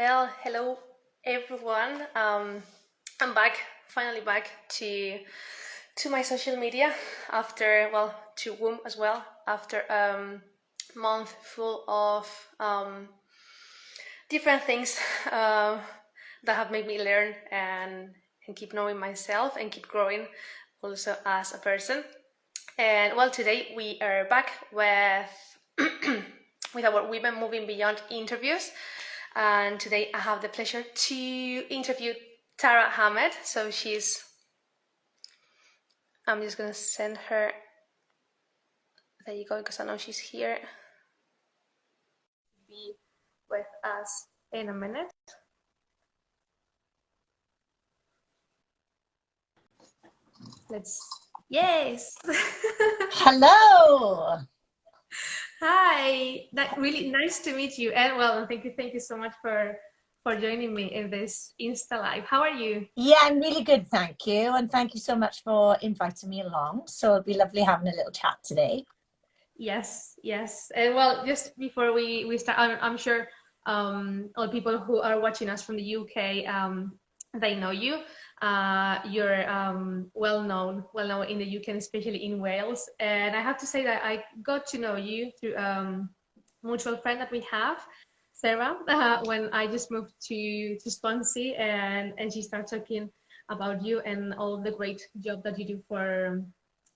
Well, hello everyone. I'm back, finally back to my social media after to womb as well after month full of different things that have made me learn and keep knowing myself and keep growing also as a person. And well, today we are back with with our Women Moving Beyond interviews. And today I have the pleasure to interview Tara Hamed. So I'm just gonna send her, there you go, because I know she's here. Be with us in a minute. Yes. Hello. Hi. Really nice to meet you. And well, thank you so much for joining me in this Insta Live. How are you? Yeah, I'm really good, thank you. And thank you so much for inviting me along. So it'll be lovely having a little chat today. Yes. And well, just before we start, I'm sure all people who are watching us from the UK, they know you. You're well known in the UK, and especially in Wales. And I have to say that I got to know you through mutual friend that we have, Sarah, when I just moved to Swansea, and she started talking about you and all the great job that you do for,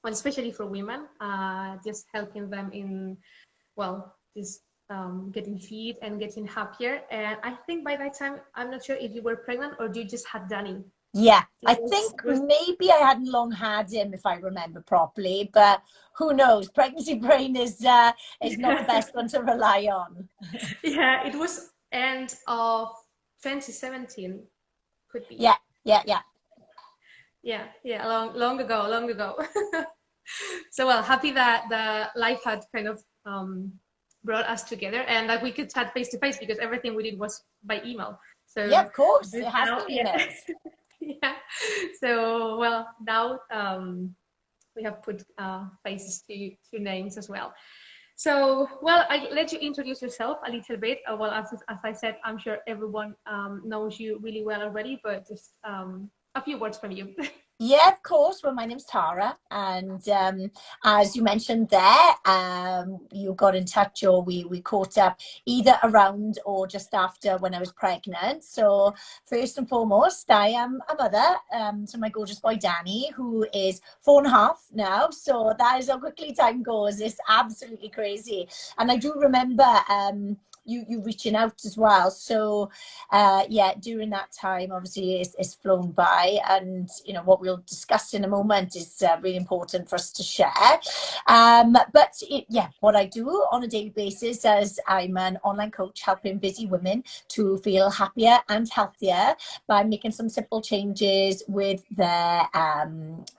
well, especially for women, just helping them in, well, just getting fit and getting happier. And I think by that time, I'm not sure if you were pregnant or you just had Danny. Yeah, I think maybe I hadn't long had him, if I remember properly, but who knows? Pregnancy brain is not the best one to rely on. Yeah, it was end of 2017, could be. Yeah. Yeah, long ago. So well, happy that the life had kind of brought us together and that we could chat face to face, because everything we did was by email. So yeah, of course, it has now, to be emails. yeah. So well, now we have put faces to names as well. So, well, I let you introduce yourself a little bit. Well, as I said, I'm sure everyone knows you really well already, but just a few words from you. Yeah, of course. Well, my name's Tara, and as you mentioned there, you got in touch, or we caught up either around or just after when I was pregnant. So first and foremost, I am a mother to my gorgeous boy Danny, who is 4.5 now. So that is how quickly time goes. It's absolutely crazy, and I do remember you reaching out as well. So yeah, during that time, obviously, it's flown by, and you know what we'll discuss in a moment is really important for us to share. Yeah, what I do on a daily basis is I'm an online coach helping busy women to feel happier and healthier by making some simple changes with their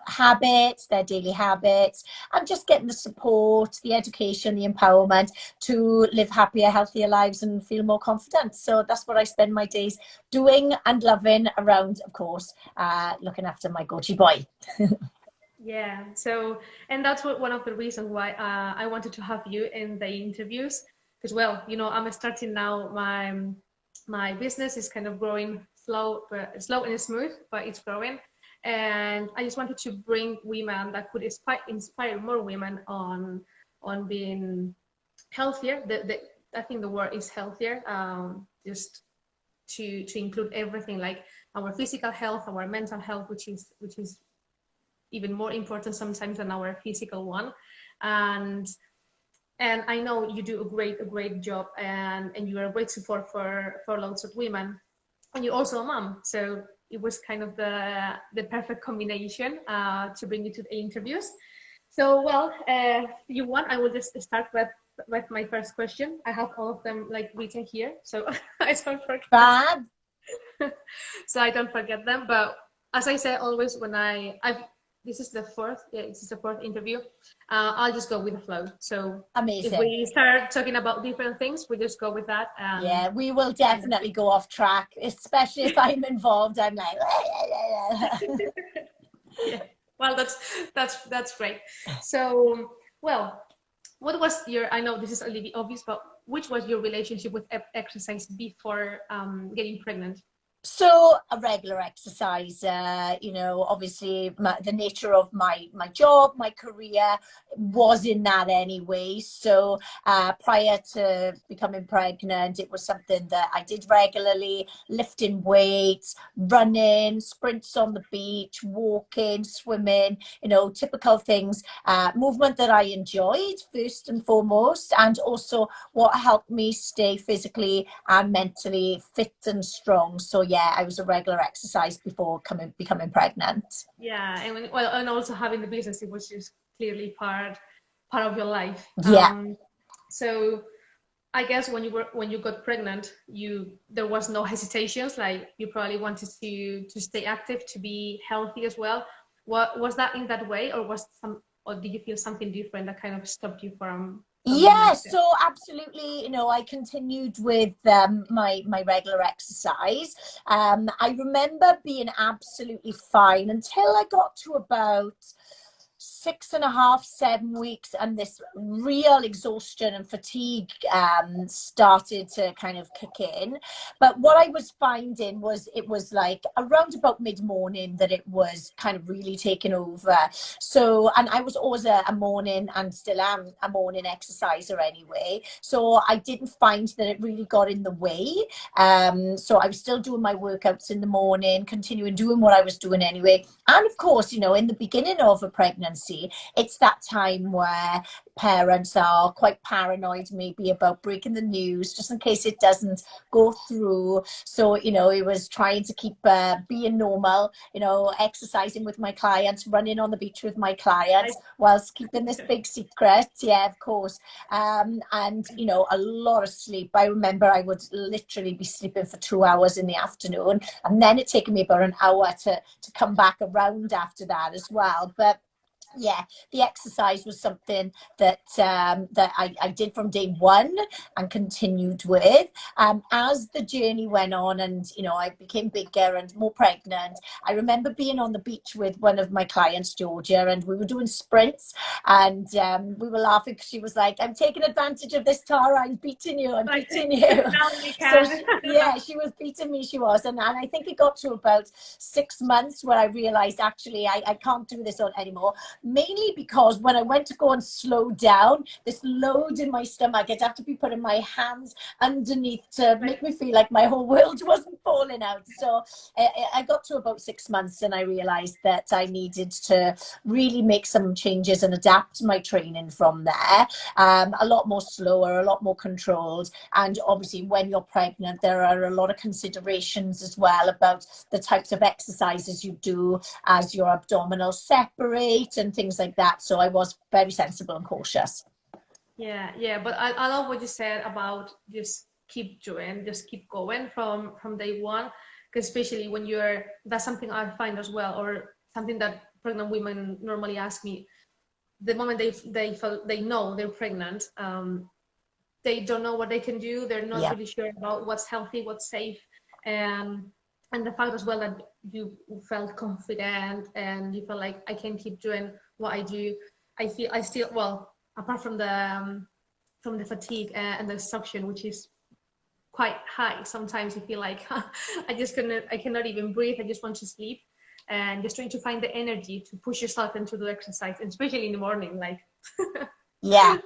habits, their daily habits, and just getting the support, the education, the empowerment to live happier, healthier lives and feel more confident. So that's what I spend my days doing and loving around, of course, looking after my Goji boy. Yeah, so, and that's one of the reasons why I wanted to have you in the interviews, because, well, you know, I'm starting now, my business is kind of growing slow and smooth, but it's growing. And I just wanted to bring women that could inspire more women on being healthier. I think the word is healthier, just to include everything, like our physical health, our mental health, which is even more important sometimes than our physical one. And I know you do a great job, and you are a great support for lots of women, and you're also a mom, so it was kind of the perfect combination to bring you to the interviews. So well, you want, I will just start with my first question. I have all of them like written here, so I don't forget. Fab. So I don't forget them. But as I say always, when this is the fourth interview, I'll just go with the flow. So amazing. If we start talking about different things, we just go with that. Yeah, we will definitely go off track, especially if I'm involved. I'm like, yeah. Well, that's great. So, well, what was your? I know this is a little bit obvious, but which was your relationship with exercise before getting pregnant? So a regular exerciser, you know, obviously the nature of my job, my career was in that anyway. So prior to becoming pregnant, it was something that I did regularly, lifting weights, running, sprints on the beach, walking, swimming, you know, typical things, movement that I enjoyed first and foremost, and also what helped me stay physically and mentally fit and strong. So yeah, I was a regular exercise before becoming pregnant. Yeah, and and also having the business, it was just clearly part of your life. Yeah. So I guess when you got pregnant, there was no hesitations. Like you probably wanted to stay active, to be healthy as well. What was that in that way, or did you feel something different that kind of stopped you from the Yeah, next step? so absolutely, you know, I continued with my regular exercise. I remember being absolutely fine until I got to about 6.5, 7 weeks, and this real exhaustion and fatigue started to kind of kick in. But what I was finding was it was like around about mid-morning that it was kind of really taking over. So, and I was always a morning, and still am a morning exerciser anyway. So I didn't find that it really got in the way. So I was still doing my workouts in the morning, continuing doing what I was doing anyway. And of course, you know, in the beginning of a pregnancy, it's that time where parents are quite paranoid maybe about breaking the news just in case it doesn't go through. So, you know, it was trying to keep being normal, you know, exercising with my clients, running on the beach with my clients, whilst keeping this big secret. Yeah, of course. And, you know, a lot of sleep. I remember I would literally be sleeping for 2 hours in the afternoon, and then it taking me about an hour to come back around after that as well. But yeah, the exercise was something that that I did from day one and continued with. As the journey went on, and you know, I became bigger and more pregnant, I remember being on the beach with one of my clients, Georgia, and we were doing sprints, and we were laughing because she was like, "I'm taking advantage of this, Tara. I'm beating you. I'm Like beating you." now you So can. yeah, she was beating me. She was, and I think it got to about 6 months where I realized actually I can't do this anymore, mainly because when I went to go and slow down, this load in my stomach, I'd have to be putting my hands underneath to make me feel like my whole world wasn't falling out. So I got to about 6 months and I realized that I needed to really make some changes and adapt my training from there. A lot more slower, a lot more controlled. And obviously when you're pregnant, there are a lot of considerations as well about the types of exercises you do as your abdominals separate and things like that. So I was very sensible and cautious. Yeah, but I love what you said about just keep doing, just keep going from day one, because especially when that's something I find as well, or something that pregnant women normally ask me. The moment they know they're pregnant, they don't know what they can do. They're not Yeah. really sure about what's healthy, what's safe, and and the fact as well that you felt confident and you felt like I can keep doing what I do. I still, well, apart from the fatigue and the suction, which is quite high. Sometimes you feel like I cannot even breathe. I just want to sleep, and just trying to find the energy to push yourself into the exercise, and especially in the morning. Like, Yeah.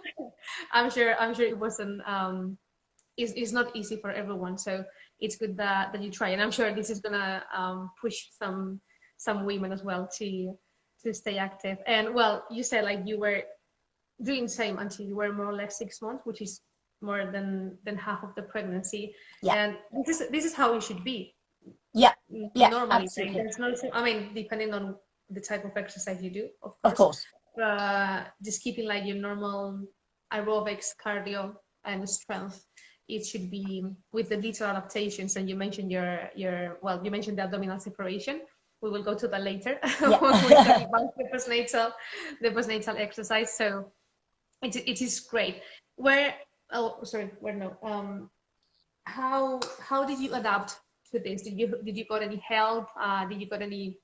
I'm sure it wasn't it's not easy for everyone. So it's good that you try, and I'm sure this is gonna push some women as well to stay active. And well, you said like you were doing the same until you were more or less 6 months, which is more than half of the pregnancy. Yeah. And this is how it should be. Yeah. Yeah. Normally, like Absolutely. there's no, I mean, depending on the type of exercise you do, of Of course, course. just keeping like your normal aerobics, cardio, and strength. It should be with the little adaptations. And you mentioned you mentioned the abdominal separation. We will go to that later Yeah. when we talk about the postnatal exercise. So it is great. Where oh sorry, where no how did you adapt to this? Did you got any help? Did you got any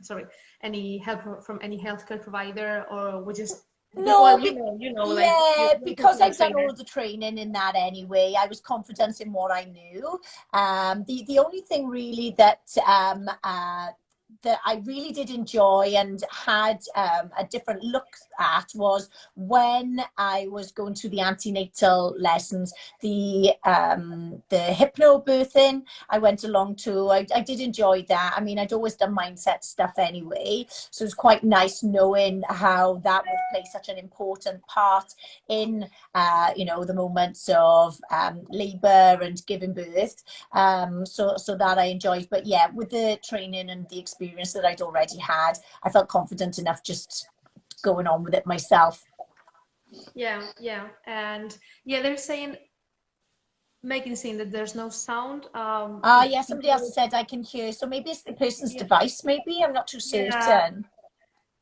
sorry, any help from any healthcare provider, or No, Well, like yeah, you're a because personal I've done all trainer. of the training in that anyway. I was confident in what I knew. The only thing really that I really did enjoy and had a different look at was when I was going through the antenatal lessons, the hypnobirthing I went along to. I did enjoy that. I mean, I'd always done mindset stuff anyway, so it was quite nice knowing how that would play such an important part in the moments of labour and giving birth. So that I enjoyed. But yeah, with the training and the experience that I'd already had, I felt confident enough just going on with it myself. Yeah, and yeah, they're saying making saying that there's no sound. If Yeah, somebody else people, said I can hear. So maybe it's the person's yeah, device, maybe. I'm not too yeah, certain.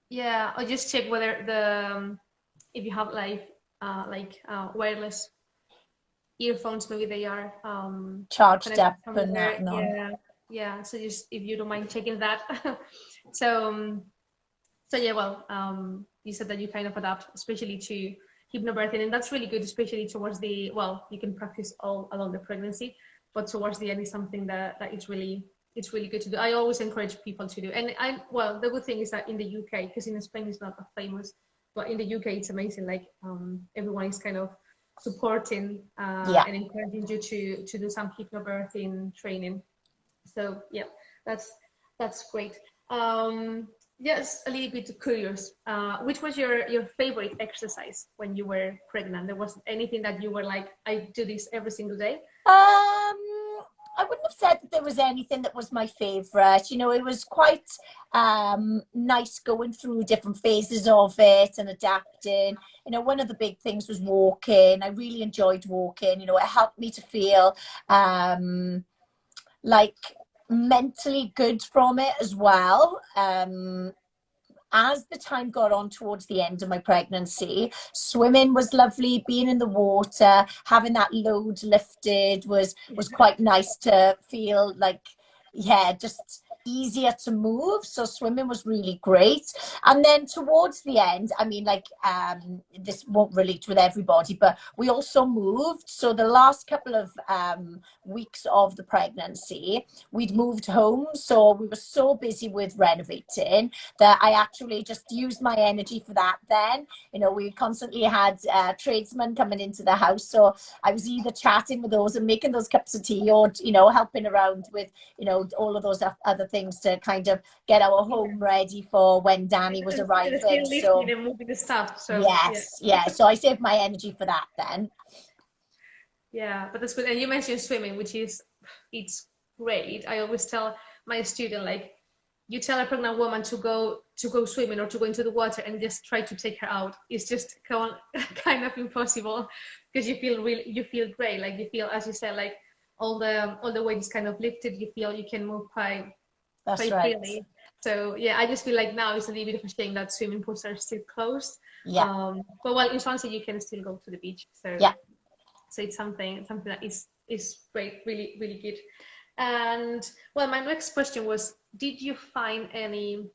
yeah, or just check whether the if you have wireless earphones, maybe they are Charged connected up and that somewhere. and on. Yeah. So just if you don't mind checking that. So so yeah, well, you said that you kind of adapt, especially to hypnobirthing, and that's really good, especially towards the well, you can practice all along the pregnancy, but towards the end is something that it's really good to do. I always encourage people to do, and well, the good thing is that in the UK, because in Spain it's not that famous, but in the UK it's amazing. Like everyone is kind of supporting Yeah. and encouraging you to do some hypnobirthing training. So yeah, that's that's great. Yes, a little bit curious. Which was your favorite exercise when you were pregnant? There was anything that you were like, I do this every single day? I wouldn't have said that there was anything that was my favourite. It was quite nice going through different phases of it and adapting. One of the big things was walking. I really enjoyed walking. It helped me to feel like mentally good from it as well. As the time got on towards the end of my pregnancy, swimming was lovely. Being in the water, having that load lifted was quite nice to feel like, yeah, just easier to move. So swimming was really great. And then towards the end, I mean, this won't relate with everybody, but we also moved. So the last couple of weeks of the pregnancy, we'd moved home. So we were so busy with renovating that I actually just used my energy for that then. We constantly had tradesmen coming into the house. So I was either chatting with those and making those cups of tea or, helping around with, all of those other things to kind of get our home ready for when Danny was They're still arriving. lifting So and moving the stuff. So yeah, yes, yeah. So I saved my energy for that then. yeah, but that's good. And you mentioned swimming, which is it's great. I always tell my student like you tell a pregnant woman to go swimming or to go into the water and just try to take her out. It's just kind of impossible because you feel great. Like you feel, as you said, like all the weight is kind of lifted. You feel you can move That's quite right. freely. So yeah, I just feel like now it's a little bit of a shame that swimming pools are still closed. Yeah. But well, in Swansea you can still go to the beach. Yeah. So it's something that is great, really really good. And well, my next question was, did you find any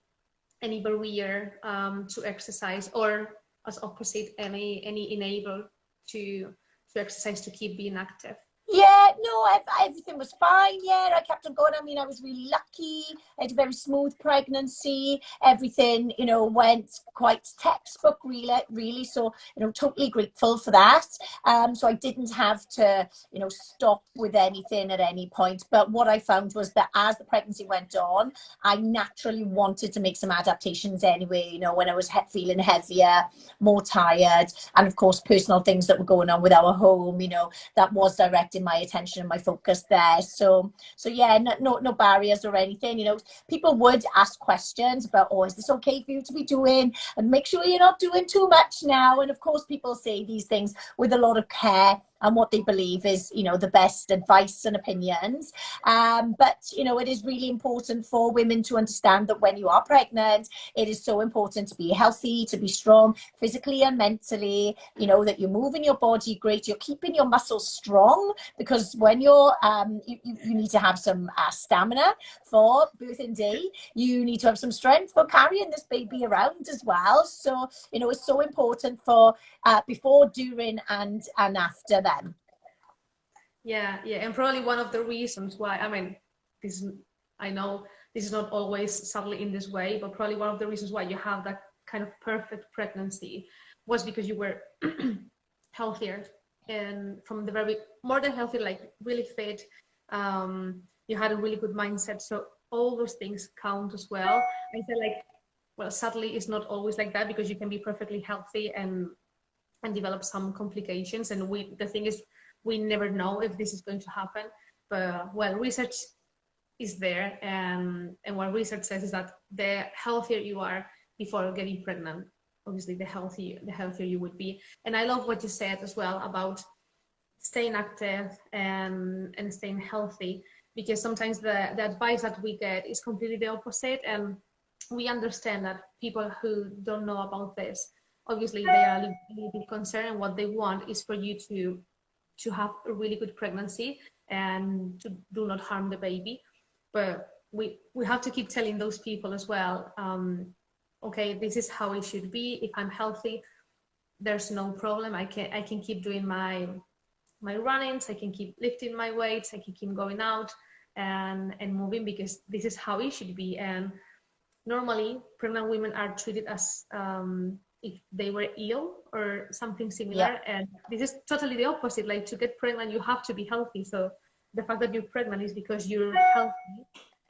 barrier to exercise, or as opposite any enable to exercise to keep being active? Yeah, no, everything was fine. Yeah, I kept on going. I mean, I was really lucky. I had a very smooth pregnancy. Everything, went quite textbook, really. So, totally grateful for that. So I didn't have to, stop with anything at any point. But what I found was that as the pregnancy went on, I naturally wanted to make some adaptations anyway. When I was feeling heavier, more tired, and of course, personal things that were going on with our home, that was directing my attention and my focus there. So yeah, no barriers or anything. People would ask questions about, oh, is this okay for you to be doing? And make sure you're not doing too much now. And of course, people say these things with a lot of care and what they believe is, you know, the best advice and opinions. But, you know, it is really important for women to understand that when you are pregnant, it is so important to be healthy, to be strong physically and mentally, you know, that you're moving your body great, you're keeping your muscles strong, because when you're, you need to have some stamina for birthing day. You need to have some strength for carrying this baby around as well. So, you know, it's so important for before, during, and after them. Yeah, yeah, and probably one of the reasons why, I mean, this, I know this is not always sadly in this way, but probably one of the reasons why you have that kind of perfect pregnancy was because you were healthier, and from the very, more than healthy, like really fit. You had a really good mindset. So all those things count as well. I feel like, well, sadly, it's not always like that, because you can be perfectly healthy and develop some complications. And the thing is, we never know if this is going to happen. But well, research is there, and what research says is that the healthier you are before getting pregnant, obviously the healthier you would be. And I love what you said as well about staying active and staying healthy, because sometimes the advice that we get is completely the opposite. And we understand that people who don't know about this, obviously they are a little bit concerned, and what they want is for you to have a really good pregnancy and to do not harm the baby. But we have to keep telling those people as well, okay, this is how it should be. If I'm healthy, there's no problem. I can keep doing my runnings, I can keep lifting my weights, I can keep going out and moving, because this is how it should be. And normally pregnant women are treated as if they were ill or something similar. Yeah. And this is totally the opposite. Like, to get pregnant, you have to be healthy. So the fact that you're pregnant is because you're healthy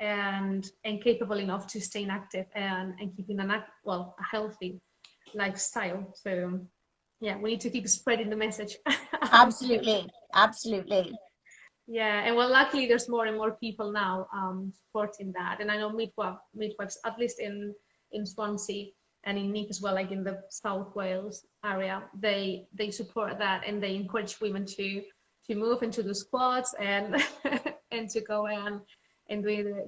and capable enough to stay active and keeping a healthy lifestyle. So yeah, we need to keep spreading the message. Absolutely, absolutely. Yeah, and well, luckily there's more and more people now supporting that. And I know midwives, at least in Swansea and in Nick as well, like in the South Wales area, they support that, and they encourage women to move and to do squats and and to go and do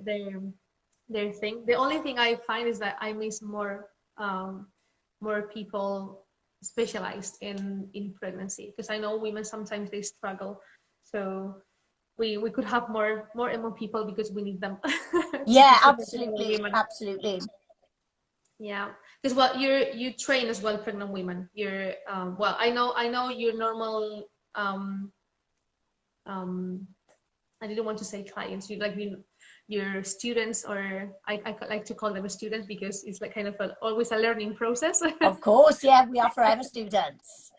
their thing. The only thing I find is that I miss more people specialized in pregnancy, because I know women sometimes they struggle. So we could have more and more people, because we need them. Yeah, To support absolutely, women. absolutely. Yeah, because well, you train as well pregnant women. You're well, I know your normal um I didn't want to say clients. You like your students, or I like to call them students, because it's like kind of always a learning process. Of course, yeah, we are forever students.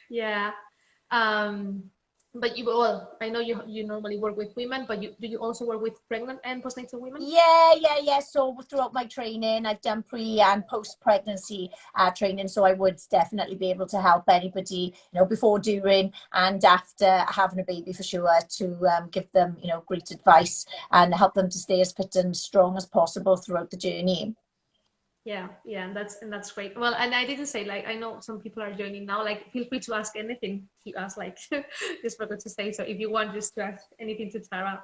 Yeah. Um, but well, I know you normally work with women, but do you also work with pregnant and postnatal women? Yeah. So throughout my training, I've done pre and post pregnancy training. So I would definitely be able to help anybody, you know, before, during, and after having a baby, for sure, to give them, you know, great advice and help them to stay as fit and strong as possible throughout the journey. Yeah, and that's great. Well, and I didn't say, like, I know some people are joining now. Like, feel free to ask anything to us. Like, just forgot to say. So if you want just to ask anything to Tara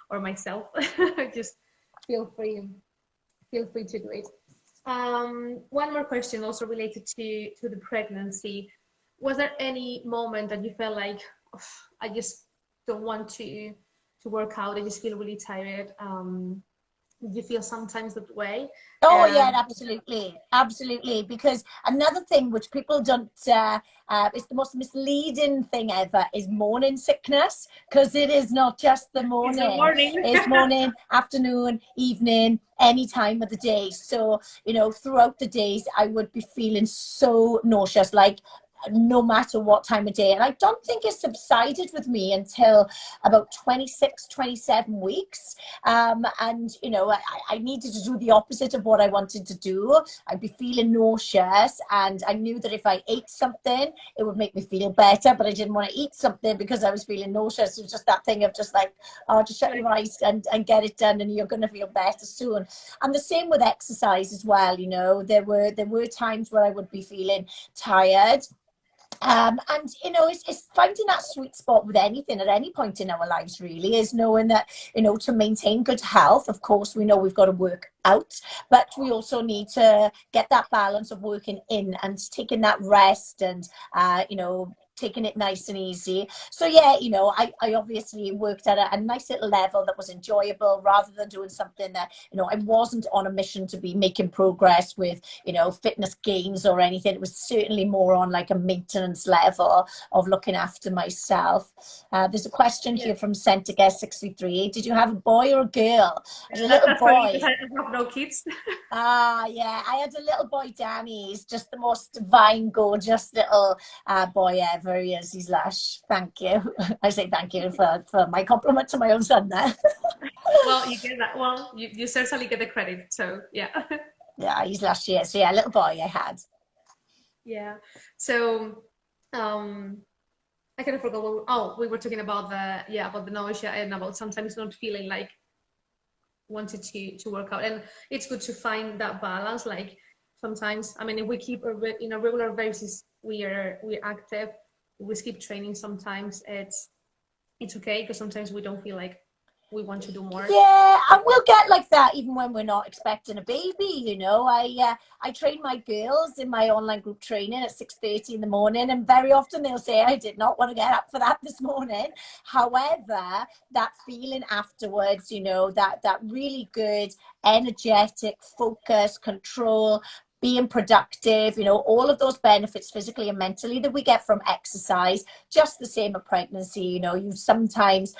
or myself, just feel free to do it. One more question, also related to the pregnancy. Was there any moment that you felt like, oh, I just don't want to work out? I just feel really tired. Did you feel sometimes that way? Oh yeah, And absolutely. Because another thing which people don't, it's the most misleading thing ever, is morning sickness. Because it is not just the it's the morning; morning. it's morning, afternoon, evening, any time of the day. So, you know, throughout the days, I would be feeling so nauseous, like no matter what time of day. And I don't think it subsided with me until about 26, 27 weeks. And, you know, I needed to do the opposite of what I wanted to do. I'd be feeling nauseous, and I knew that if I ate something, it would make me feel better, but I didn't want to eat something because I was feeling nauseous. It was just that thing of just like, oh, just shut your eyes and get it done, and you're going to feel better soon. And the same with exercise as well. You know, there were times where I would be feeling tired, And it's finding that sweet spot with anything at any point in our lives, really, is knowing that, to maintain good health, of course, we know we've got to work out, but we also need to get that balance of working in and taking that rest, and taking it nice and easy. So yeah, I obviously worked at a nice little level that was enjoyable, rather than doing something that, I wasn't on a mission to be making progress with, fitness gains or anything. It was certainly more on like a maintenance level of looking after myself. There's a question Yeah. here from Centre Guest 63. Did you have a boy or a girl? As a little That's for you because boy. I have no kids. Ah, yeah, I had a little boy, Danny. He's just the most divine, gorgeous little boy ever. He is. He's lush. Thank you. I say thank you for my compliment to my own son there. Well, you get that. Well, you certainly get the credit. So yeah. Yeah, he's lush. Yeah, so yeah, little boy I had. Yeah. So, I kind of forgot we were talking about about the nausea and about sometimes not feeling like wanted to work out. And it's good to find that balance. Like sometimes, I mean, if we keep in a regular basis, we're active, we keep training, sometimes it's okay, because sometimes we don't feel like we want to do more. Yeah, and we'll get like that even when we're not expecting a baby. I train my girls in my online group training at 6:30 in the morning, and very often they'll say, I did not want to get up for that this morning. However, that feeling afterwards, that really good, energetic, focus, control, being productive, all of those benefits physically and mentally that we get from exercise, just the same at pregnancy. You sometimes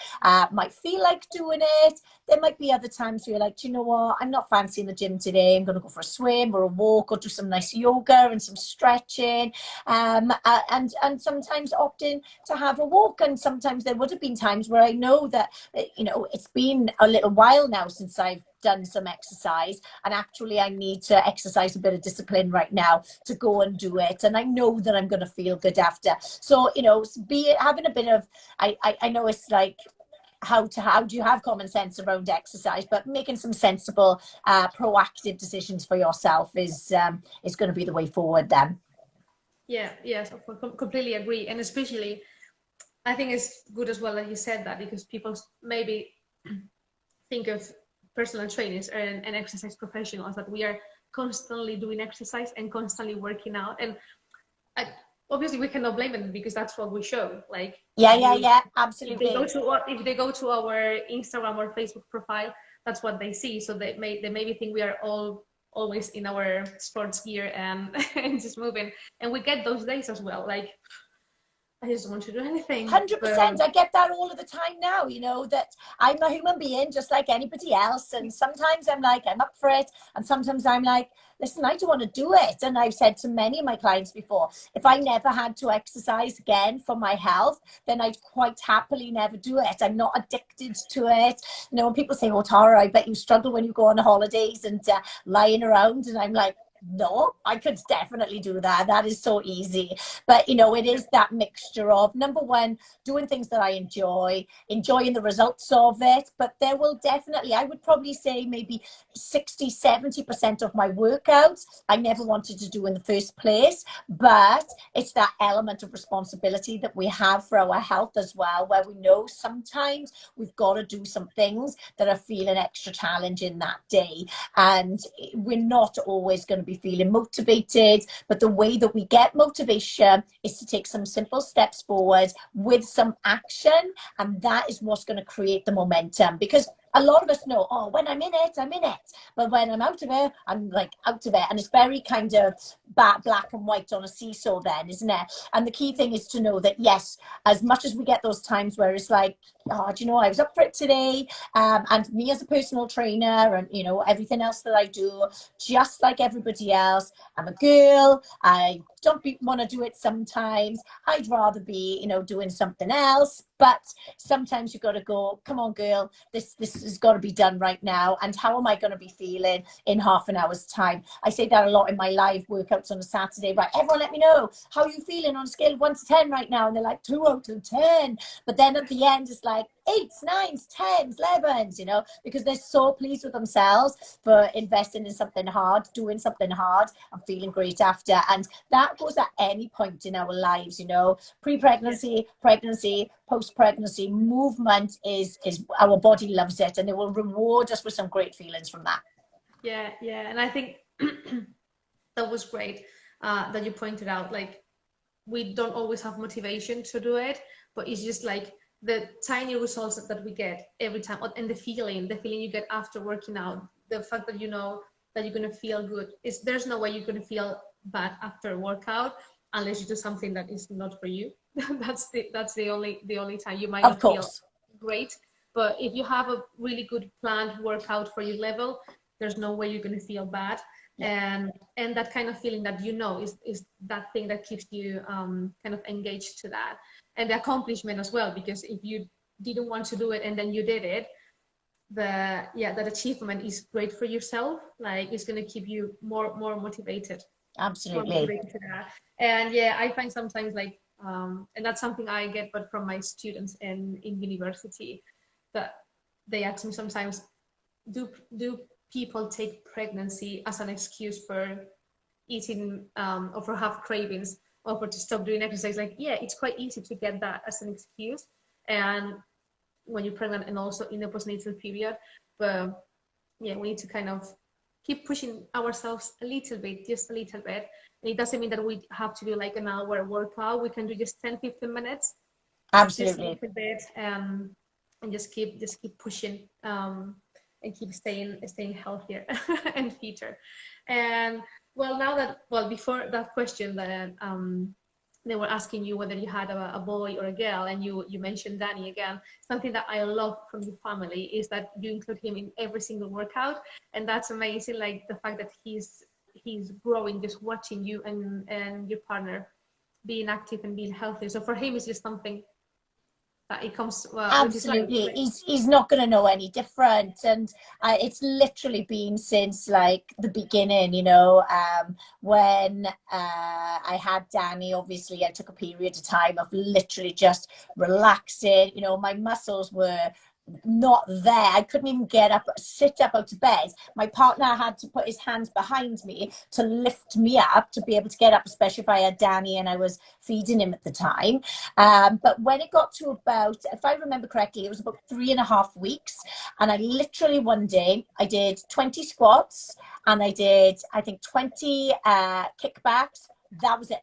might feel like doing it. There might be other times where you're like, do you know what? I'm not fancying the gym today. I'm going to go for a swim or a walk, or do some nice yoga and some stretching. And sometimes opting to have a walk. And sometimes there would have been times where I know that, it's been a little while now since I've done some exercise, and actually I need to exercise a bit of discipline right now to go and do it, and I know that I'm going to feel good after. So be having a bit of, I know it's like, how do you have common sense around exercise, but making some sensible proactive decisions for yourself is going to be the way forward then. Yeah, yes, completely agree. And especially, I think it's good as well that you said that, because people maybe think of personal trainers and exercise professionals that we are constantly doing exercise and constantly working out. And I, obviously we cannot blame them, because that's what we show. Like Yeah, if they go absolutely. to our Instagram or Facebook profile, that's what they see. So they maybe think we are always in our sports gear and and just moving. And we get those days as well. Like, I just don't want to do anything. But 100%. I get that all of the time now, that I'm a human being just like anybody else. And sometimes I'm like, I'm up for it. And sometimes I'm like, listen, I don't want to do it. And I've said to many of my clients before, if I never had to exercise again for my health, then I'd quite happily never do it. I'm not addicted to it. When people say, oh, Tara, I bet you struggle when you go on holidays and lying around. And I'm like, no, I could definitely do that. That is so easy. But, it is that mixture of, number one, doing things that I enjoying the results of it. But there will definitely, I would probably say maybe 60-70% of my workouts I never wanted to do in the first place. But it's that element of responsibility that we have for our health as well, where we know sometimes we've got to do some things that are feeling extra challenging that day. And we're not always going to be feeling motivated, but the way that we get motivation is to take some simple steps forward with some action, and that is what's going to create the momentum. Because a lot of us know, oh, when I'm in it, I'm in it, but when I'm out of it, I'm like out of it. And it's very kind of black and white on a seesaw then, isn't it? And the key thing is to know that, yes, as much as we get those times where it's like, oh, do you know, I was up for it today, and me as a personal trainer, and everything else that I do, just like everybody else, I'm a girl. I don't want to do it sometimes. I'd rather be, doing something else. But sometimes you've got to go, come on, girl, this has got to be done right now. And how am I going to be feeling in half an hour's time? I say that a lot in my live workouts on a Saturday. Right, everyone let me know, how are you feeling on a scale of 1 to 10 right now? And they're like, 2 out of 10. But then at the end, it's like, eights, nines, tens, 11s, you know, because they're so pleased with themselves for investing in something hard, doing something hard and feeling great after. And that goes at any point in our lives, you know, Yeah. pre-pregnancy, pregnancy, post-pregnancy. Movement is our body loves it, and it will reward us with some great feelings from that. Yeah, yeah. And I think that was great that you pointed out. Like, we don't always have motivation to do it, but it's just like the tiny results that we get every time, and the feeling you get after working out, the fact that you know that you're going to feel good. Is there's no way you're going to feel bad after a workout unless you do something that is not for you. That's the only time you might Of not feel course. great. But if you have a really good planned workout for your level, there's no way you're going to feel bad. Yeah, And that kind of feeling that you know is that thing that keeps you kind of engaged to that, and the accomplishment as well, because if you didn't want to do it and then you did it, that achievement is great for yourself. Like, it's going to keep you more motivated, more absolutely. motivated to that. And yeah, I find sometimes like and that's something I get but from my students in university, that they ask me sometimes, do people take pregnancy as an excuse for eating or for have cravings or for to stop doing exercise? Like, yeah, it's quite easy to get that as an excuse, and when you're pregnant and also in the postnatal period. But yeah, we need to kind of keep pushing ourselves a little bit, just a little bit. And it doesn't mean that we have to do like an hour workout. We can do just 10-15 minutes, just a Absolutely. little bit, and just keep pushing, and keep staying healthier and fitter. And well, now that, well, before that question, that they were asking you whether you had a boy or a girl, and you mentioned Danny again. Something that I love from your family is that you include him in every single workout, and that's amazing. Like, the fact that he's growing just watching you and your partner being active and being healthy. So for him, it's just something that it comes with his life. Absolutely. He's not going to know any different. And it's literally been since like the beginning, you know, when I had Danny, obviously I took a period of time of literally just relaxing. You know, my muscles were not there. I couldn't even get up, sit up out of bed. My partner had to put his hands behind me to lift me up to be able to get up, especially if I had Danny and I was feeding him at the time. But when it got to about, if I remember correctly, it was about 3.5 weeks. And I literally one day, I did 20 squats and I did, I think, 20 kickbacks. That was it.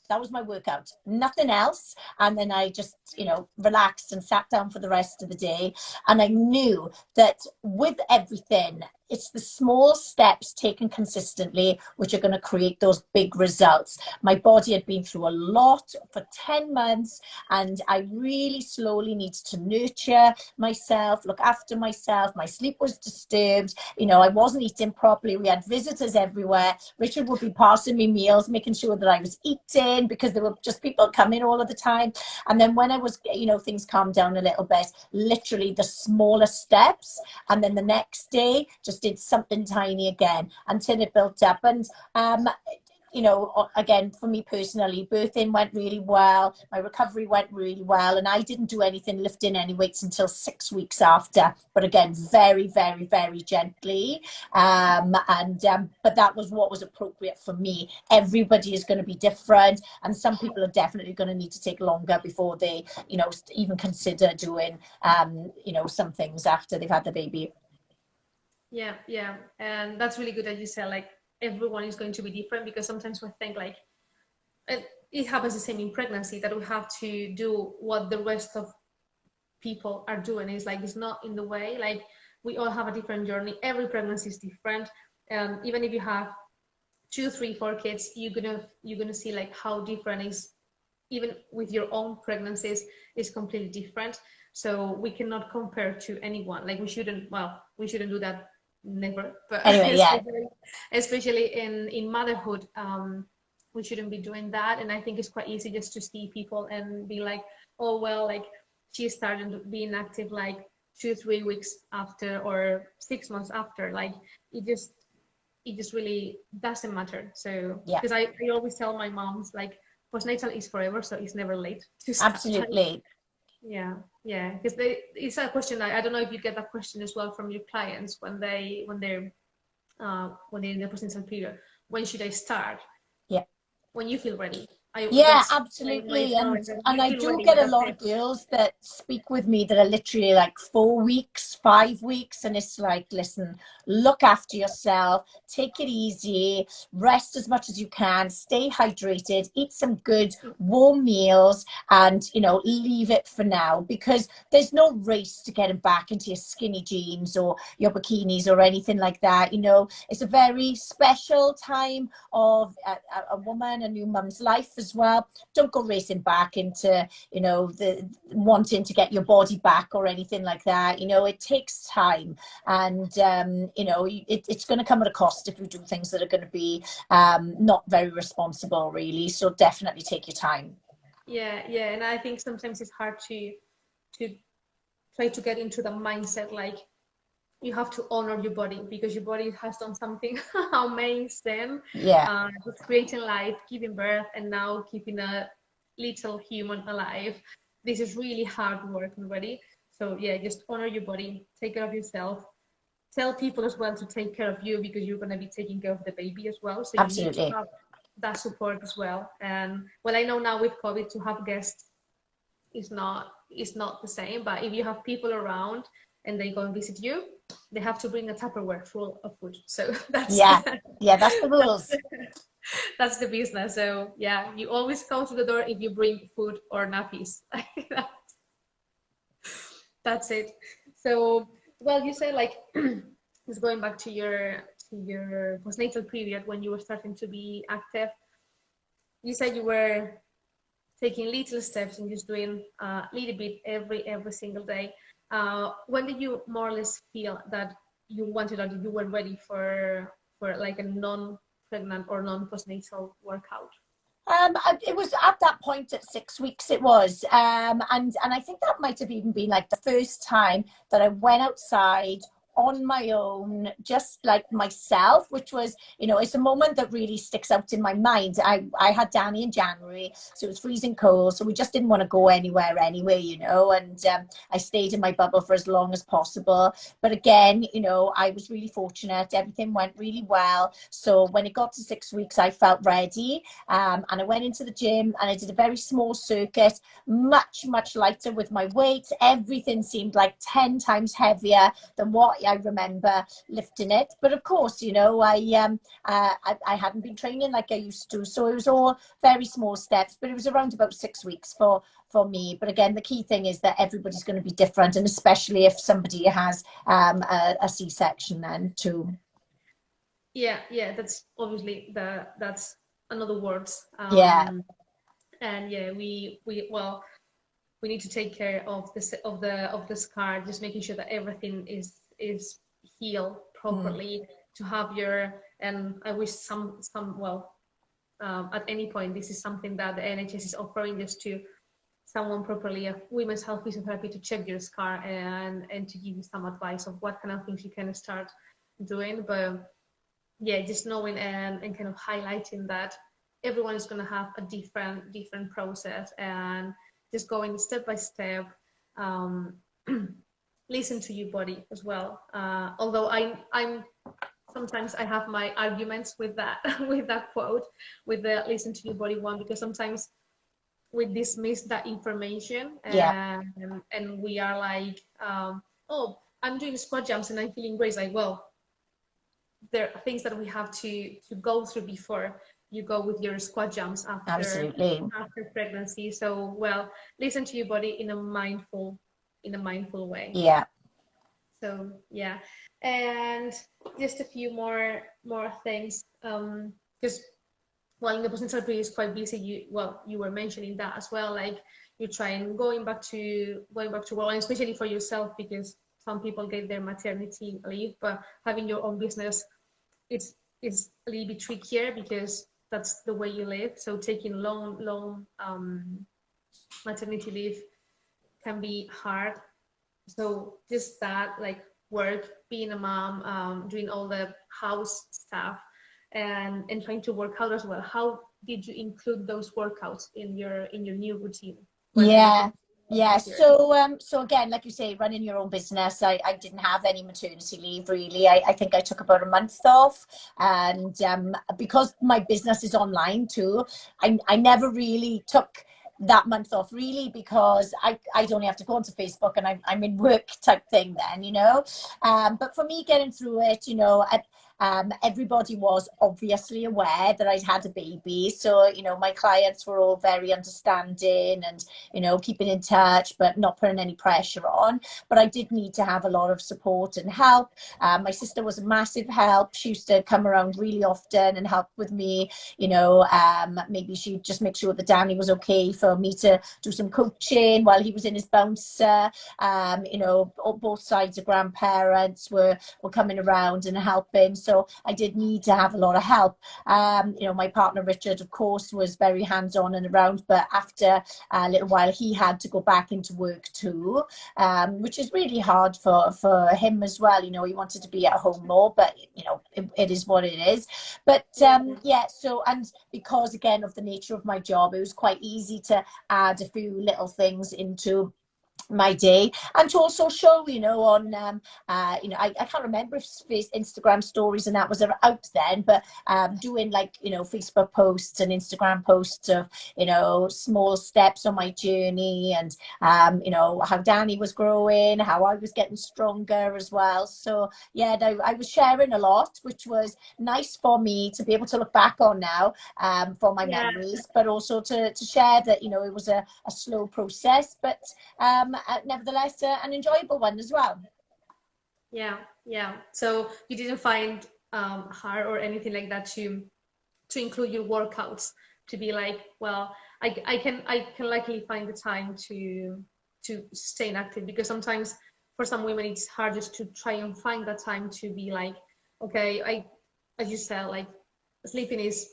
That was my workout, nothing else. And then I just, you know, relaxed and sat down for the rest of the day. And I knew that with everything, it's the small steps taken consistently which are going to create those big results. My body had been through a lot for 10 months, and I really slowly needed to nurture myself, look after myself. My sleep was disturbed. You know, I wasn't eating properly. We had visitors everywhere. Richard would be passing me meals, making sure that I was eating, because there were just people coming all of the time. And then when I was, you know, things calmed down a little bit, literally the smaller steps. And then the next day, just did something tiny again until it built up. And you know, again, for me personally, birthing went really well, my recovery went really well, and I didn't do anything lifting any weights until 6 weeks after, but again, very, very, very gently. But that was what was appropriate for me. Everybody is going to be different, and some people are definitely going to need to take longer before they, you know, even consider doing you know, some things after they've had the baby. Yeah, yeah. And that's really good that you said, like, everyone is going to be different, because sometimes we think like it happens the same in pregnancy, that we have to do what the rest of people are doing. It's like, it's not in the way. Like, we all have a different journey. Every pregnancy is different. Even if you have 2, 3, 4 kids, you're gonna see like how different is, even with your own pregnancies, is completely different. So we cannot compare to anyone. Like, we shouldn't do that, never. But Anyway, yeah. especially in motherhood, we shouldn't be doing that. And I think it's quite easy just to see people and be like, oh well, like, she started being active like 2, 3 weeks after, or 6 months after. Like, it just really doesn't matter. So, Yeah, because I always tell my moms, like, postnatal is forever, so it's never late to start. absolutely. Yeah, because it's a question. I don't know if you get that question as well from your clients when they're in the postnatal period. When should I start? Yeah. When you feel ready. Yeah, That's my absolutely. point. That And you I feel do ready. get a That's lot it. of girls that speak with me that are literally like 4 weeks, 5 weeks, and it's like, listen, look after yourself, take it easy, rest as much as you can, stay hydrated, eat some good warm meals, and leave it for now, because there's no race to getting back into your skinny jeans or your bikinis or anything like that. It's a very special time of a woman, a new mum's life as well. Don't go racing back into, the wanting to get your body back or anything like that. It takes time, and it's going to come at a cost if you do things that are going to be not very responsible, really. So definitely take your time. Yeah, and I think sometimes it's hard to try to get into the mindset like you have to honor your body because your body has done something amazing, Yeah, just creating life, giving birth, and now keeping a little human alive. This is really hard work already. So yeah, just honor your body, take care of yourself. Tell people as well to take care of you because you're gonna be taking care of the baby as well. So you need to absolutely. have that support as well. And well, I know now with COVID to have guests is not the same. But if you have people around and they go and visit you, they have to bring a Tupperware full of food. So that's Yeah, yeah, that's the that's rules. that's the business. So yeah, you always come to the door if you bring food or nappies. That's it. So well, you said like just going back to your postnatal period when you were starting to be active. You said you were taking little steps and just doing a little bit every single day. When did you more or less feel that you wanted or you were ready for like a non-pregnant or non-postnatal workout? It was at that point at 6 weeks. It was, and I think that might have even been like the first time that I went outside on my own, just like myself, which was, it's a moment that really sticks out in my mind. I had Danny in January, so it was freezing cold, so we just didn't want to go anywhere anyway, and I stayed in my bubble for as long as possible. But again, I was really fortunate. Everything went really well. So when it got to 6 weeks, I felt ready. And I went into the gym and I did a very small circuit, much, much lighter with my weight. Everything seemed like 10 times heavier than what I remember lifting it. But of course, I hadn't been training like I used to. So it was all very small steps, but it was around about 6 weeks for me. But again, the key thing is that everybody's going to be different, and especially if somebody has a C-section then too. Yeah, that's obviously that's another words. Yeah, And yeah, we need to take care of the scar, just making sure that everything is healed mm. properly to have your. And I wish some well, at any point this is something that the NHS is offering, just to someone properly a women's health physiotherapy to check your scar and to give you some advice of what kind of things you can start doing. But yeah, just knowing and kind of highlighting that everyone is going to have a different process, and just going step by step. um, Listen to your body as well, although I'm sometimes I have my arguments with that with that quote, with the listen to your body one, because sometimes we dismiss that information, Yeah, and we are like, oh, I'm doing squat jumps and I'm feeling great. It's like, well, there are things that we have to go through before you go with your squat jumps absolutely. after pregnancy. So well, listen to your body in a mindful way. Yeah. So yeah, and just a few more things, because well, in the postnatal period is quite busy. You were mentioning that as well, like you try and going back to work, and especially for yourself, because some people get their maternity leave, but having your own business, it's a little bit trickier because that's the way you live. So taking long maternity leave can be hard. So just that, like work, being a mom, doing all the house stuff, and trying to work out as well. How did you include those workouts in your new routine when the new Yeah, baby? Yeah, This year. so again, like you say, running your own business, I didn't have any maternity leave really. I think I took about a month off, and because my business is online too, I never really took that month off really, because I'd only have to go onto Facebook and I'm in work type thing then, you know. But for me getting through it, you know, everybody was obviously aware that I'd had a baby. So, you know, my clients were all very understanding and, you know, keeping in touch, but not putting any pressure on. But I did need to have a lot of support and help. My sister was a massive help. She used to come around really often and help with me, you know. Maybe she'd just make sure that Danny was okay for me to do some coaching while he was in his bouncer. You know, both sides of grandparents were coming around and helping. So I did need to have a lot of help. You know, my partner Richard, of course, was very hands-on and around, but after a little while he had to go back into work too, which is really hard for him as well. You know, he wanted to be at home more, but you know, it is what it is. But yeah, so, and because again of the nature of my job, it was quite easy to add a few little things into my day, and to also show, you know, on you know, I can't remember if Instagram stories and that was out then, but doing like, you know, Facebook posts and Instagram posts of, you know, small steps on my journey, and you know, how Danny was growing, how I was getting stronger as well. So yeah, I was sharing a lot, which was nice for me to be able to look back on now, for my Yeah. memories, but also to share that, you know, it was a slow process, but nevertheless an enjoyable one as well. Yeah, yeah. So you didn't find hard or anything like that to include your workouts, to be like, well, I can likely find the time to stay inactive, because sometimes for some women it's hard just to try and find that time to be like, okay, I, as you said, like sleeping is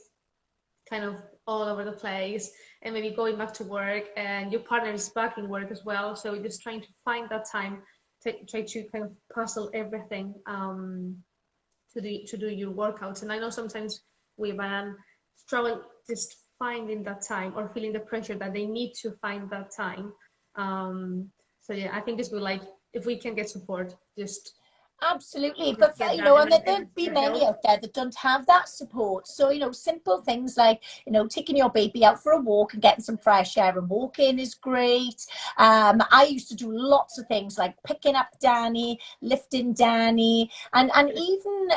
kind of all over the place, and maybe going back to work and your partner is back in work as well, so you're just trying to find that time to try to kind of puzzle everything, to do your workouts. And I know sometimes women struggle just finding that time, or feeling the pressure that they need to find that time. So yeah, I think it's good, like if we can get support, Absolutely, just but get you that, know, and and then there'd be get many help. out there that don't have that support. So, you know, simple things like, you know, taking your baby out for a walk and getting some fresh air, and walking is great. I used to do lots of things like picking up Danny, lifting Danny, and even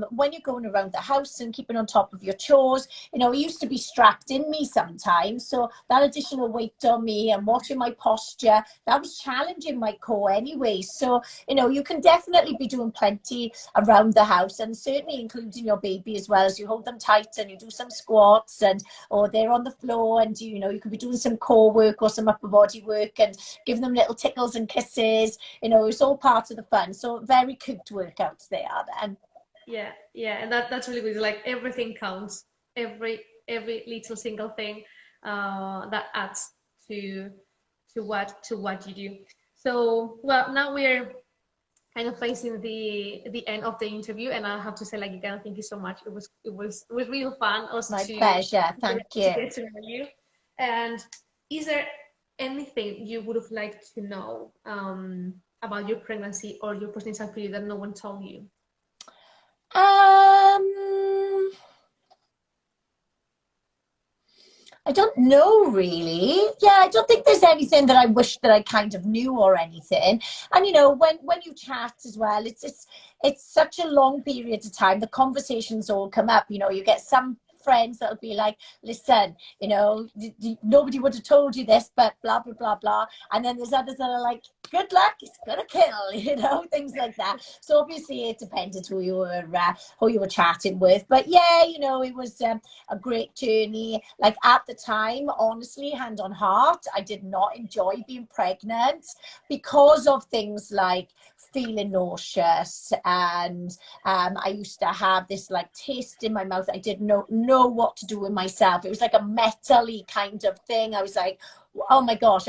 when you're going around the house and keeping on top of your chores, you know, it used to be strapped in me sometimes. So that additional weight on me and watching my posture, that was challenging my core anyway. So, you know, you can definitely be doing plenty around the house, and certainly including your baby as well, as you hold them tight and you do some squats, and or they're on the floor and you know, you could be doing some core work or some upper body work and giving them little tickles and kisses. You know, it's all part of the fun. So very cooked workouts they are then. Yeah, yeah, and that's really good. Like everything counts, every little single thing that adds to to what you do. So well, now we're kind of facing the end of the interview, and I have to say, like, again, thank you so much. It was real fun also My to pleasure, get, thank to you. get to know you. And is there anything you would have liked to know, about your pregnancy or your postnatal period that no one told you? um I don't know really. Yeah, I don't think there's anything that I wish that I kind of knew or anything. And you know, when you chat as well, it's such a long period of time. The conversations all come up. You know, you get some friends that'll be like, listen, you know, nobody would have told you this, but blah blah blah blah. And then there's others that are like, good luck, it's gonna kill, you know, things like that. So obviously it depended who you were chatting with. But yeah, you know, it was a great journey. Like at the time, honestly, hand on heart, I did not enjoy being pregnant because of things like feeling nauseous, and I used to have this like taste in my mouth. I didn't know what to do with myself. It was like a metally kind of thing. I was like, oh my gosh,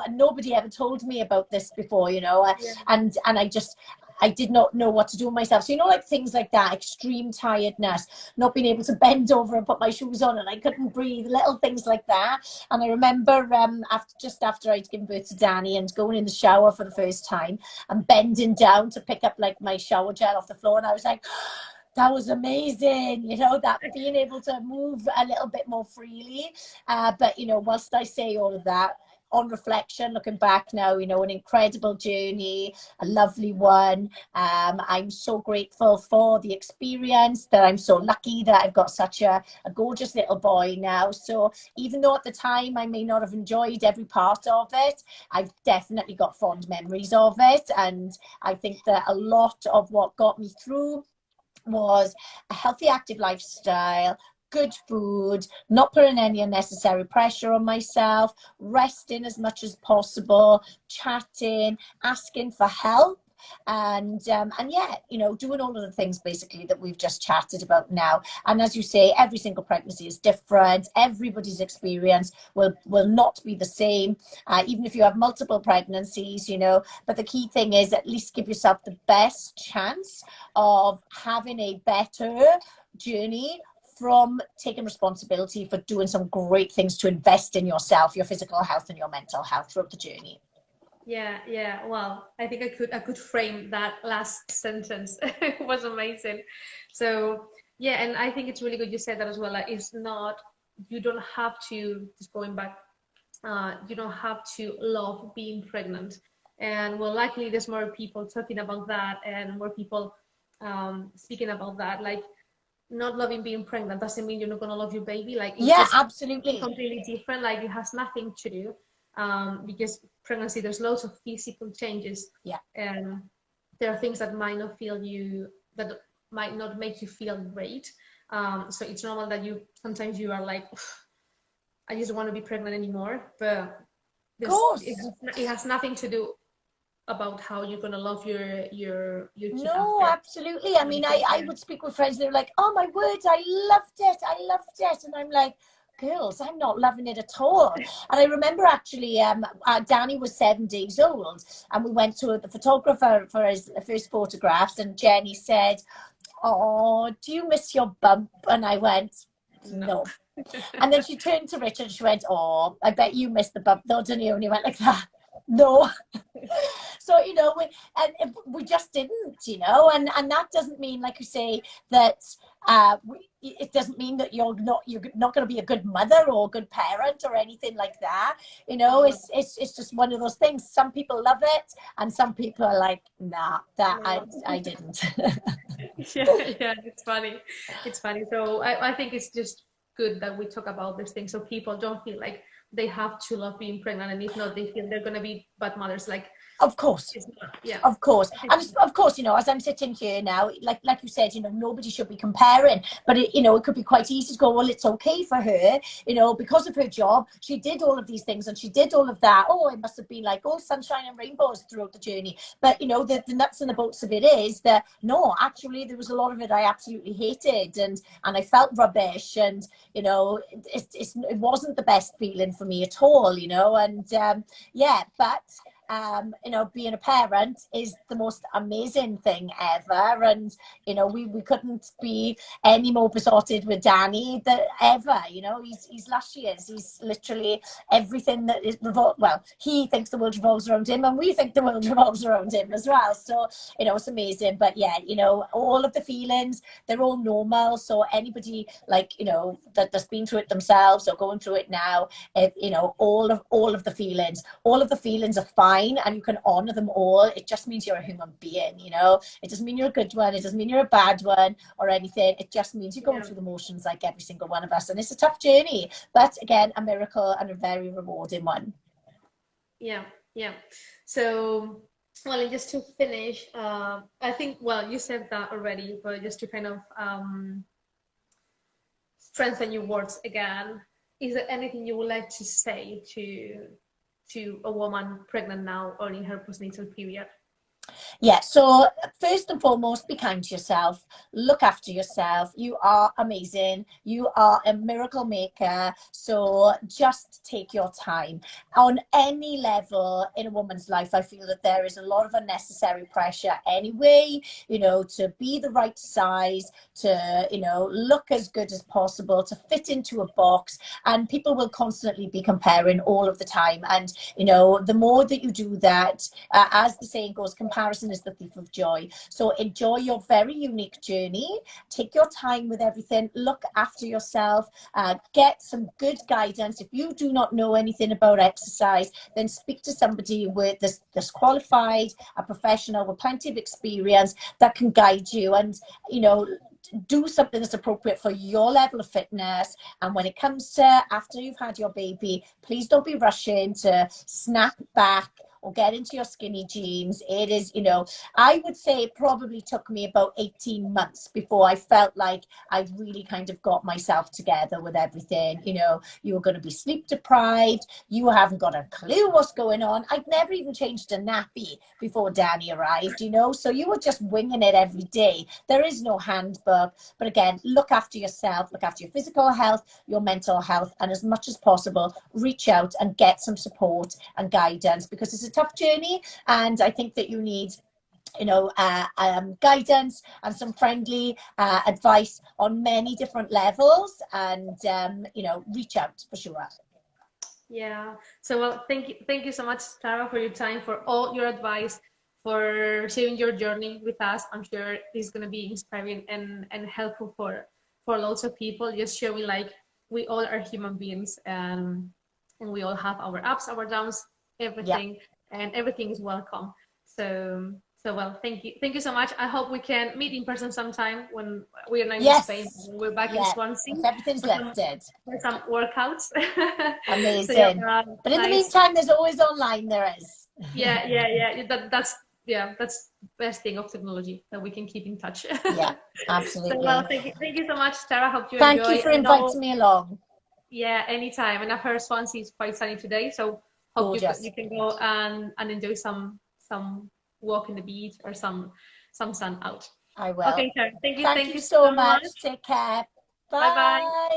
nobody ever told me about this before, you know. Yeah. And I just, I did not know what to do with myself. So, you know, like things like that, extreme tiredness, not being able to bend over and put my shoes on, and I couldn't breathe, little things like that. And I remember just after I'd given birth to Danny and going in the shower for the first time and bending down to pick up like my shower gel off the floor. And I was like, that was amazing, you know, that being able to move a little bit more freely. But, you know, whilst I say all of that, on reflection, looking back now, you know, an incredible journey, a lovely one. I'm so grateful for the experience, that I'm so lucky that I've got such a gorgeous little boy now. So even though at the time I may not have enjoyed every part of it, I've definitely got fond memories of it. And I think that a lot of what got me through was a healthy, active lifestyle, good food, not putting any unnecessary pressure on myself, resting as much as possible, chatting, asking for help. And yeah, you know, doing all of the things basically that we've just chatted about now. And as you say, every single pregnancy is different. Everybody's experience will not be the same, even if you have multiple pregnancies, you know. But the key thing is at least give yourself the best chance of having a better journey from taking responsibility for doing some great things to invest in yourself, your physical health and your mental health throughout the journey. Yeah. Well, I think I could frame that last sentence. It was amazing. So yeah, and I think it's really good you said that as well. Like, it's not, you don't have to, just going back, you don't have to love being pregnant. And well, luckily there's more people talking about that, and more people speaking about that. Like, not loving being pregnant doesn't mean you're not gonna love your baby. Like, it's Yeah, just absolutely. completely different. Like, it has nothing to do, because pregnancy, there's loads of physical changes, Yeah. and there are things that might not feel you, that might not make you feel great. So it's normal that you sometimes you are like, I just don't want to be pregnant anymore. But Of this course. it has nothing to do about how you're gonna love your kid No, after. absolutely. I mean, I would speak with friends, they're like, oh my word, I loved it. I loved it. And I'm like, girls, I'm not loving it at all. And I remember actually, Danny was 7 days old, and we went to the photographer for his first photographs, and Jenny said, oh, do you miss your bump? And I went, No. no. And then she turned to Richard and she went, oh, I bet you missed the bump, though, didn't you? And he went like that. No. So, you know, we just didn't, you know, and that doesn't mean, like you say, that it doesn't mean that you're not going to be a good mother or a good parent or anything like that. You know, No, it's just one of those things. Some people love it, and some people are like, nah, that no. I didn't. Yeah, it's funny. It's funny. So I think it's just good that we talk about these things so people don't feel like they have to love being pregnant, and if not, they feel they're gonna be bad mothers. Like, Of course. it's not. Yeah. Of course, It's and of course, you know, as I'm sitting here now, like you said, you know, nobody should be comparing, but you know, it could be quite easy to go, well, it's okay for her, you know, because of her job, she did all of these things and she did all of that. Oh, it must have been like all sunshine and rainbows throughout the journey. But you know, the nuts and the bolts of it is that no, actually, there was a lot of it I absolutely hated, and I felt rubbish, and you know, it wasn't the best feeling for me at all, you know, and yeah, but. You know, being a parent is the most amazing thing ever, and you know, we couldn't be any more besotted with Danny that ever. You know, he's luscious. He's literally everything that is well, he thinks the world revolves around him, and we think the world revolves around him as well. So you know, it's amazing. But yeah, you know, all of the feelings, they're all normal. So anybody, like, you know, that's been through it themselves or going through it now, you know, all of the feelings are fine, and you can honor them all. It just means you're a human being, you know. It doesn't mean you're a good one, it doesn't mean you're a bad one or anything. It just means you're going Yeah. through the motions like every single one of us, and it's a tough journey, but again, a miracle and a very rewarding one. Yeah. So, well, and just to finish, I think, well, you said that already, but just to kind of strengthen your words again, is there anything you would like to say to a woman pregnant now or in her postnatal period? Yeah, so first and foremost, be kind to yourself. Look after yourself. You are amazing. You are a miracle maker. So just take your time. On any level in a woman's life, I feel that there is a lot of unnecessary pressure anyway, you know, to be the right size, to, you know, look as good as possible, to fit into a box. And people will constantly be comparing all of the time. And, you know, the more that you do that, as the saying goes, comparison is the thief of joy. So enjoy your very unique journey. Take your time with everything. Look after yourself. Get some good guidance. If you do not know anything about exercise, then speak to somebody with this qualified, a professional with plenty of experience that can guide you. And, you know, do something that's appropriate for your level of fitness. And when it comes to after you've had your baby, please don't be rushing to snap back or get into your skinny jeans. It is, you know, I would say it probably took me about 18 months before I felt like I really kind of got myself together with everything. You know, you were going to be sleep deprived. You haven't got a clue what's going on. I'd never even changed a nappy before Danny arrived, you know, so you were just winging it every day. There is no handbook. But again, look after yourself, look after your physical health, your mental health, and as much as possible, reach out and get some support and guidance, because it's a tough journey. And I think that you need, you know, guidance and some friendly advice on many different levels. And, you know, reach out for sure. Yeah. So well, thank you so much, Tara, for your time, for all your advice, for sharing your journey with us. I'm sure this is gonna be inspiring and helpful for lots of people. Just showing like we all are human beings, and we all have our ups, our downs, Yeah. everything, and everything is welcome. So well, thank you so much. I hope we can meet in person sometime when we are not in Spain. Yes. When we're back in Yeah. Swansea If everything's for some lifted. for some workouts. So yeah, Amazing. But in the nice. meantime, there's always online, there is. Yeah. That's best thing of technology that we can keep in touch. Yeah, So well, absolutely. thank you so much, Tara. Hope you Thank you enjoy. for I know, inviting me along. yeah, anytime. And I've heard Swansea is quite sunny today, so hope Gorgeous. you can go and enjoy some walk in the beach or some sun out. I will. Okay, Tara. Thank Thank you you so so much. much. Take care. Bye bye. Bye.